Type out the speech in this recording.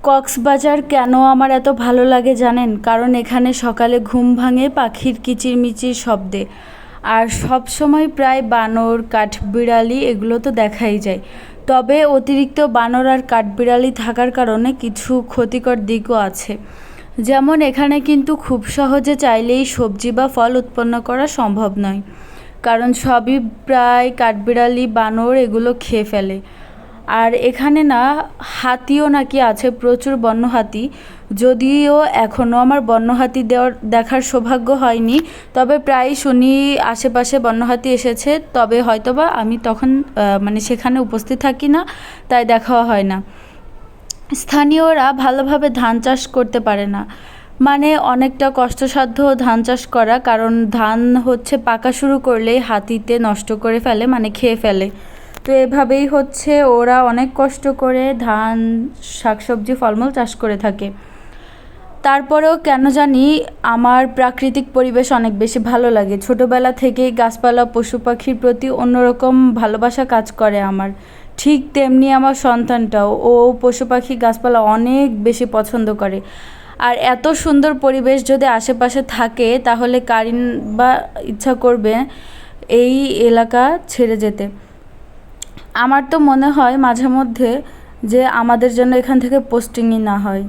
কক্সবাজার কেন আমার এত ভালো লাগে জানেন? কারণ এখানে সকালে ঘুম ভাঙে পাখির কিচিরমিচির শব্দে। আর সব সময় প্রায় বানর, কাঠবিড়ালি এগুলো তো দেখাই যায়। তবে অতিরিক্ত বানর আর কাঠবিড়ালি থাকার কারণে কিছু ক্ষতিকর দিকও আছে। যেমন এখানে কিন্তু খুব সহজে চাইলেই সবজি বা ফল উৎপন্ন করা সম্ভব নয়, কারণ সবই প্রায় কাঠবিড়ালি, বানর এগুলো খেয়ে ফেলে। আর এখানে না হাতিও নাকি আছে, প্রচুর বন্য হাতি। যদিও এখনও আমার বন্য হাতি দেখার সৌভাগ্য হয়নি, তবে প্রায়ই শুনি আশেপাশে বন্য হাতি এসেছে। তবে হয়তোবা আমি তখন মানে সেখানে উপস্থিত থাকি না, তাই দেখাও হয় না। স্থানীয়রা ভালোভাবে ধান চাষ করতে পারে না, মানে অনেকটা কষ্টসাধ্য ধান চাষ করা, কারণ ধান হচ্ছে পাকা শুরু করলেই হাতিতে নষ্ট করে ফেলে, মানে খেয়ে ফেলে। তো এভাবেই হচ্ছে ওরা অনেক কষ্ট করে ধান, শাকসবজি, ফলমূল চাষ করে থাকে। তারপরেও কেন জানি আমার প্রাকৃতিক পরিবেশ অনেক বেশি ভালো লাগে। ছোটোবেলা থেকেই গাছপালা, পশু পাখির প্রতি অন্যরকম ভালোবাসা কাজ করে আমার। ঠিক তেমনি আমার সন্তানটাও, ও পশু পাখি, গাছপালা অনেক বেশি পছন্দ করে। আর এত সুন্দর পরিবেশ যদি আশেপাশে থাকে, তাহলে কারিন বা ইচ্ছা করবে এই এলাকা ছেড়ে যেতে। আমার তো মনে হয় মাঝে মধ্যে যে আমাদের জন্য এখান থেকে পোস্টিংই না হয়।